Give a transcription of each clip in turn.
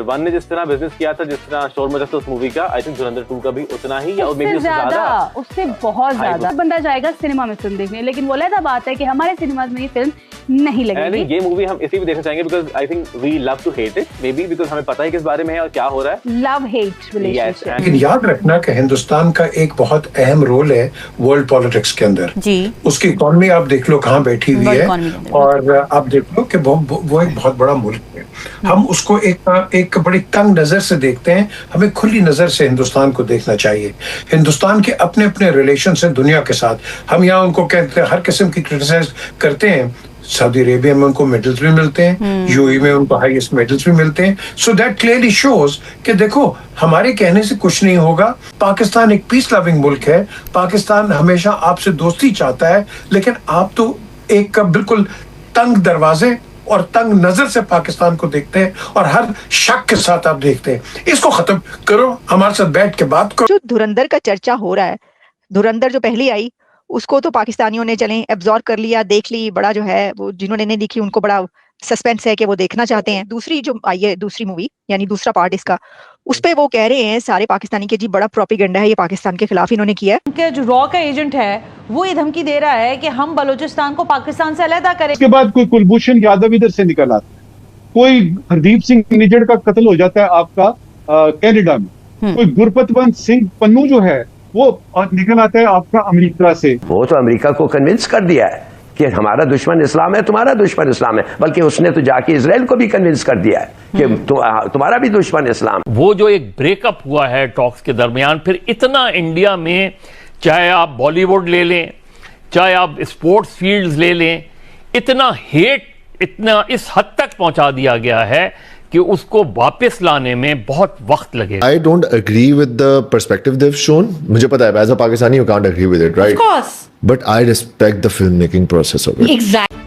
One ने जिस तरह बिजनेस किया था, जिस तरह शोर मचा था उस मूवी का, आई थिंक धुरंधर 2 का भी उतना ही या उससे ज्यादा, उससे बहुत ज्यादा बंदा जाएगा सिनेमा में फिल्म देखने। लेकिन वो अलग बात है कि हमारे सिनेमाज में ये फिल्म नहीं लगेगी। ये मूवी हम इसलिए भी देखना चाहेंगे because I think we love to hate it, maybe because हमें पता है किस बारे में है और क्या हो रहा है। Love hate relationship. लेकिन याद रखना कि हिंदुस्तान का एक बहुत अहम रोल है वर्ल्ड पॉलिटिक्स के अंदर जी। उसकी इकोनॉमी आप देख लो कहाँ बैठी हुई है, और आप देख लो कि वो एक बहुत बड़ा मुल्क है। हम उसको एक बड़ी तंग नजर से देखते हैं, हमें खुली नजर से हिंदुस्तान को देखना चाहिए। हिंदुस्तान के अपने अपने रिलेशन है दुनिया के साथ। हम यहाँ उनको कहते हैं, हर किस्म की क्रिटिसाइज करते हैं। सऊदी अरेबिया में उनको मेडल्स भी मिलते हैं, यूएई में उनको हाईएस्ट मेडल्स भी मिलते हैं। सो दैट क्लियरली शोज कि देखो हमारे कहने से कुछ नहीं होगा। पाकिस्तान एक पीस लविंग मुल्क है, पाकिस्तान हमेशा आपसे दोस्ती चाहता है, लेकिन आप तो एक बिल्कुल तंग दरवाजे और तंग नजर से पाकिस्तान को देखते हैं और हर शक के साथ आप देखते हैं। इसको खत्म करो, हमारे साथ बैठ के बात करो। जो धुरंधर का चर्चा हो रहा है, धुरंधर जो पहली आई उसको तो पाकिस्तानियों ने चलें एब्जॉर्ब कर लिया, देख ली, बड़ा जो है वो जिन्होंने नहीं देखी उनको बड़ा सस्पेंस है कि वो देखना चाहते हैं। दूसरी जो आई है, दूसरी मूवी यानी दूसरा पार्ट इसका, उस पे वो कह रहे हैं सारे पाकिस्तानी के जी बड़ा प्रोपेगेंडा है ये पाकिस्तान के खिलाफ इन्होंने किया है। कि जो रॉ का एजेंट है वो ये धमकी दे रहा है कि हम बलूचिस्तान को पाकिस्तान से अलग करें। उसके बाद कोई कुलभूषण यादव इधर से निकल आता है, कोई हरदीप सिंह निजड़ का कत्ल हो जाता है आपका कनाडा में, कोई गुरपतवंत सिंह पन्नू जो है वो निकल आता है आपका अमेरिका से। वो तो अमेरिका को कन्विंस कर दिया है कि हमारा दुश्मन इस्लाम है, तुम्हारा दुश्मन इस्लाम है, बल्कि उसने तो जाके इजराइल को भी कन्विंस कर दिया है कि तुम्हारा भी दुश्मन इस्लाम। वो जो एक ब्रेकअप हुआ है टॉक्स के दरमियान, फिर इतना इंडिया में चाहे आप बॉलीवुड ले लें, चाहे आप स्पोर्ट्स फील्ड्स ले लें, इतना हेट इतना इस हद तक पहुंचा दिया गया है कि उसको वापस लाने में बहुत वक्त लगेगा। I don't agree with the perspective they've shown. मुझे पता है, as a Pakistani you can't agree with it, right? Of course. But I respect the filmmaking process of it. Exactly.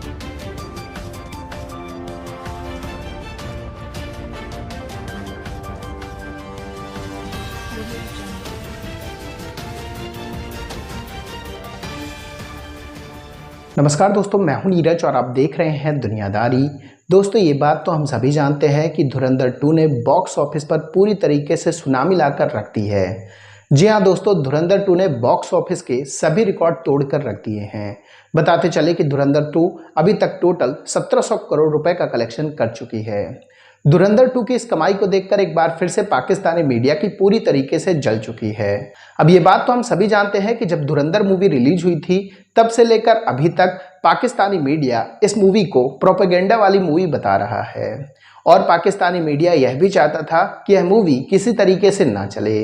नमस्कार दोस्तों, मैं हूं नीरज और आप देख रहे हैं दुनियादारी। दोस्तों ये बात तो हम सभी जानते हैं कि धुरंधर 2 ने बॉक्स ऑफिस पर पूरी तरीके से सुनामी लाकर रख दी है। जी हां दोस्तों, धुरंधर 2 ने बॉक्स ऑफिस के सभी रिकॉर्ड तोड़कर रख दिए हैं। बताते चले कि धुरंधर 2 अभी तक टोटल 1700 करोड़ रुपए का कलेक्शन कर चुकी है। धुरंधर 2 की इस कमाई को देखकर एक बार फिर से पाकिस्तानी मीडिया की पूरी तरीके से जल चुकी है। अब ये बात तो हम सभी जानते हैं कि जब धुरंधर मूवी रिलीज हुई थी तब से लेकर अभी तक पाकिस्तानी मीडिया इस मूवी को प्रोपेगेंडा वाली मूवी बता रहा है, और पाकिस्तानी मीडिया यह भी चाहता था कि यह मूवी किसी तरीके से ना चले।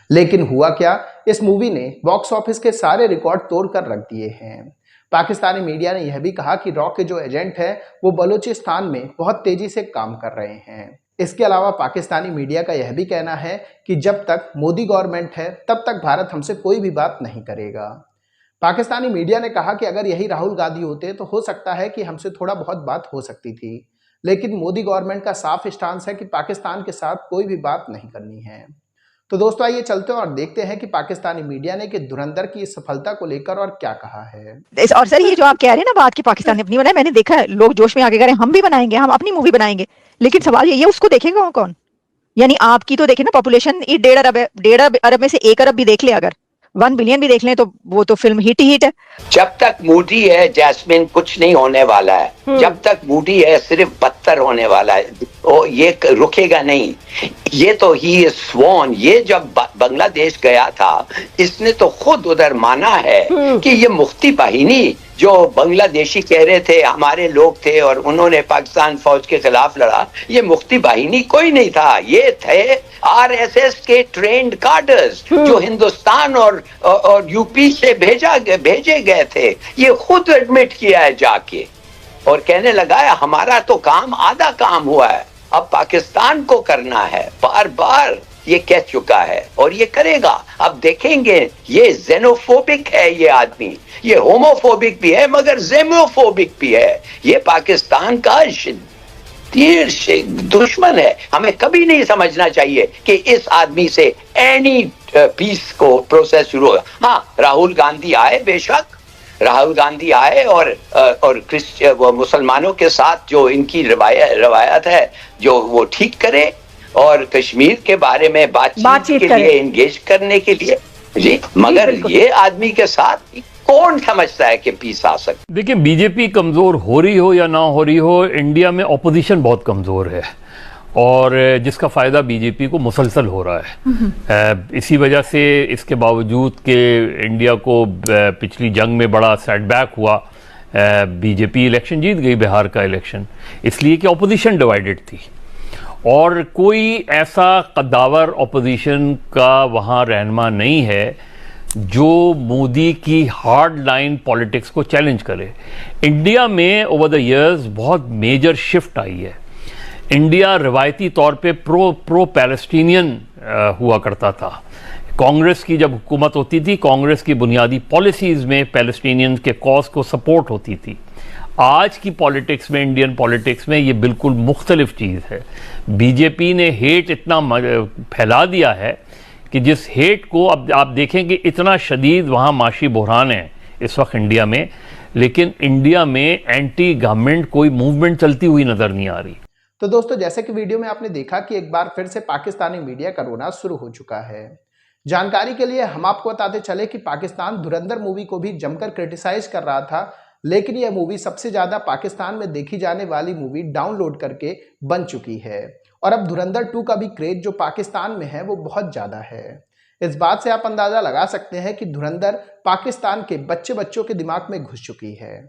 लेकिन हुआ क्या, इस मूवी ने बॉक्स ऑफिस के सारे रिकॉर्ड तोड़कर रख दिए हैं। पाकिस्तानी मीडिया ने यह भी कहा कि रॉ के जो एजेंट है वो बलूचिस्तान में बहुत तेजी से काम कर रहे हैं। इसके अलावा पाकिस्तानी मीडिया का यह भी कहना है कि जब तक मोदी गवर्नमेंट है तब तक भारत हमसे कोई भी बात नहीं करेगा। पाकिस्तानी मीडिया ने कहा कि अगर यही राहुल गांधी होते तो हो सकता है कि हमसे थोड़ा बहुत बात हो सकती थी, लेकिन मोदी गवर्नमेंट का साफ स्टांस है कि पाकिस्तान के साथ कोई भी बात नहीं करनी है। तो दोस्तों आइए चलते हैं और देखते हैं कि पाकिस्तानी मीडिया ने कि धुरंधर की इस सफलता को लेकर और क्या कहा है। और सर ये जो आप कह रहे हैं ना बात की पाकिस्तान ने अपनी बनाई, मैंने देखा है लोग जोश में आगे कह रहे हैं हम भी बनाएंगे, हम अपनी मूवी बनाएंगे, लेकिन सवाल ये उसको देखेगा कौन? यानी आपकी तो देखे ना पॉपुलेशन 1.5 अरब है, 1.5 अरब में से 1 अरब भी देख ले, अगर 1 बिलियन भी देख लें तो वो तो फिल्म हिट ही हिट है। जब तक मूडी है जैस्मिन कुछ नहीं होने वाला है, जब तक मूडी है सिर्फ बदतर होने वाला है, और ये रुकेगा नहीं। ये तो ही स्वॉन, ये जब बांग्लादेश गया था इसने तो खुद उधर माना है कि ये मुफ्ती बाहिनी जो बांग्लादेशी कह रहे थे हमारे लोग थे और उन्होंने पाकिस्तान फौज के खिलाफ लड़ा, ये मुफ्ती बाहिनी कोई नहीं था, ये थे आरएसएस के ट्रेंड कार्डर्स जो हिंदुस्तान और यूपी से भेजे गए थे। ये खुद एडमिट किया है जाके और कहने लगा है हमारा तो काम आधा काम हुआ है, अब पाकिस्तान को करना है। बार बार ये कह चुका है और ये करेगा। अब देखेंगे, ये जेनोफोबिक है ये आदमी, ये होमोफोबिक भी है मगर जेमोफोबिक भी है। ये पाकिस्तान का दुश्मन है। हमें कभी नहीं समझना चाहिए कि इस आदमी से एनी पीस को प्रोसेस शुरू होगा। हाँ, राहुल गांधी आए, बेशक राहुल गांधी आए और वो मुसलमानों के साथ जो इनकी रवायत है जो वो ठीक करे, और कश्मीर के बारे में बातचीत के लिए, एंगेज करने के लिए जी, मगर ये आदमी के साथ कौन समझता है कि पीस आ सकता? देखिए, बीजेपी कमजोर हो रही हो या ना हो रही हो, इंडिया में ऑपोजिशन बहुत कमजोर है और जिसका फायदा बीजेपी को मुसलसल हो रहा है। इसी वजह से इसके बावजूद कि इंडिया को पिछली जंग में बड़ा सेटबैक हुआ, बीजेपी इलेक्शन जीत गई, बिहार का इलेक्शन, इसलिए कि ऑपोजिशन डिवाइडेड थी और कोई ऐसा कद्दावर ऑपोजिशन का वहाँ रहनुमा नहीं है जो मोदी की हार्ड लाइन पॉलिटिक्स को चैलेंज करे। इंडिया में ओवर द इयर्स बहुत मेजर शिफ्ट आई है। इंडिया रिवायती तौर पे प्रो पैलेस्टीनियन हुआ करता था। कांग्रेस की जब हुकूमत होती थी, कांग्रेस की बुनियादी पॉलिसीज़ में पैलेस्टीनियन के कॉज को सपोर्ट होती थी। आज की पॉलिटिक्स में, इंडियन पॉलिटिक्स में, ये बिल्कुल मुख्तलिफ चीज़ है। बीजेपी ने हेट इतना फैला दिया है कि जिस हेट को अब आप देखें कि इतना शदीद वहाँ माशी बहरान है इस वक्त इंडिया में, लेकिन इंडिया में एंटी गवर्नमेंट कोई मूवमेंट चलती हुई नज़र नहीं आ रही। तो दोस्तों, जैसे कि वीडियो में आपने देखा कि एक बार फिर से पाकिस्तानी मीडिया का रोना शुरू हो चुका है। जानकारी के लिए हम आपको बताते चले कि पाकिस्तान धुरंधर मूवी को भी जमकर क्रिटिसाइज कर रहा था, लेकिन यह मूवी सबसे ज्यादा पाकिस्तान में देखी जाने वाली मूवी डाउनलोड करके बन चुकी है और अब धुरंधर 2 का भी क्रेज जो पाकिस्तान में है वो बहुत ज्यादा है। इस बात से आप अंदाजा लगा सकते हैं कि धुरंधर पाकिस्तान के बच्चों के दिमाग में घुस चुकी है।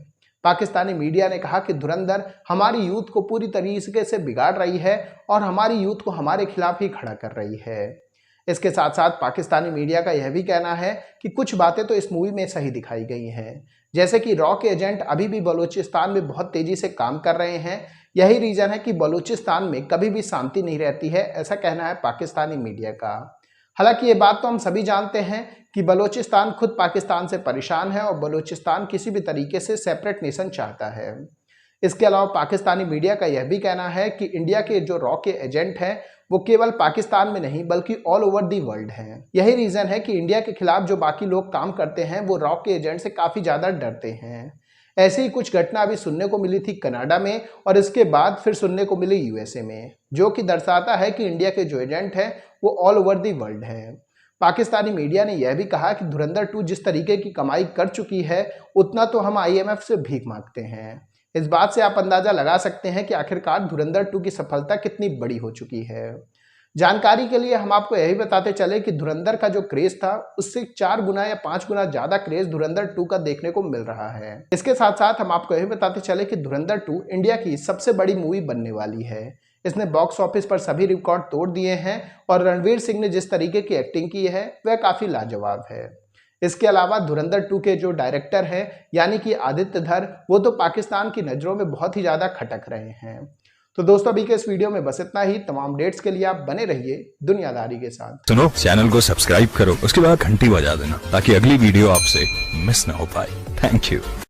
पाकिस्तानी मीडिया ने कहा कि धुरंधर हमारी यूथ को पूरी तरीके से बिगाड़ रही है और हमारी यूथ को हमारे खिलाफ ही खड़ा कर रही है। इसके साथ साथ पाकिस्तानी मीडिया का यह भी कहना है कि कुछ बातें तो इस मूवी में सही दिखाई गई हैं, जैसे कि रॉ के एजेंट अभी भी बलूचिस्तान में बहुत तेजी से काम कर रहे हैं। यही रीजन है कि बलूचिस्तान में कभी भी शांति नहीं रहती है, ऐसा कहना है पाकिस्तानी मीडिया का। हालांकि ये बात तो हम सभी जानते हैं कि बलूचिस्तान खुद पाकिस्तान से परेशान है और बलूचिस्तान किसी भी तरीके से सेपरेट नेशन चाहता है। इसके अलावा पाकिस्तानी मीडिया का यह भी कहना है कि इंडिया के जो रॉ के एजेंट हैं वो केवल पाकिस्तान में नहीं बल्कि ऑल ओवर दी वर्ल्ड हैं। यही रीजन है कि इंडिया के खिलाफ जो बाकी लोग काम करते हैं वो रॉ के एजेंट से काफी ज्यादा डरते हैं। ऐसी ही कुछ घटना अभी सुनने को मिली थी कनाडा में और इसके बाद फिर सुनने को मिली यूएसए में, जो कि दर्शाता है कि इंडिया के जो एजेंट हैं वो ऑल ओवर दी वर्ल्ड हैं। पाकिस्तानी मीडिया ने यह भी कहा कि धुरंधर 2 जिस तरीके की कमाई कर चुकी है उतना तो हम IMF से भीख मांगते हैं। इस बात से आप अंदाजा लगा सकते हैं कि आखिरकार धुरंधर 2 की सफलता कितनी बड़ी हो चुकी है। जानकारी के लिए हम आपको यही बताते चले कि धुरंधर का जो क्रेज था उससे 4 गुना या 5 गुना ज्यादा क्रेज धुरंधर 2 का देखने को मिल रहा है। इसके साथ साथ हम आपको यही बताते चले कि धुरंधर 2 इंडिया की सबसे बड़ी मूवी बनने वाली है। इसने बॉक्स ऑफिस पर सभी रिकॉर्ड तोड़ दिए हैं और रणवीर सिंह ने जिस तरीके की एक्टिंग की है वह काफी लाजवाब है। इसके अलावा धुरंधर 2 के जो डायरेक्टर हैं यानी कि आदित्य धर, वो तो पाकिस्तान की नजरों में बहुत ही ज्यादा खटक रहे हैं। तो दोस्तों, अभी के इस वीडियो में बस इतना ही। तमाम अपडेट्स के लिए आप बने रहिए दुनियादारी के साथ। सुनो, चैनल को सब्सक्राइब करो, उसके बाद घंटी बजा देना ताकि अगली वीडियो आपसे मिस ना हो पाए। Thank you.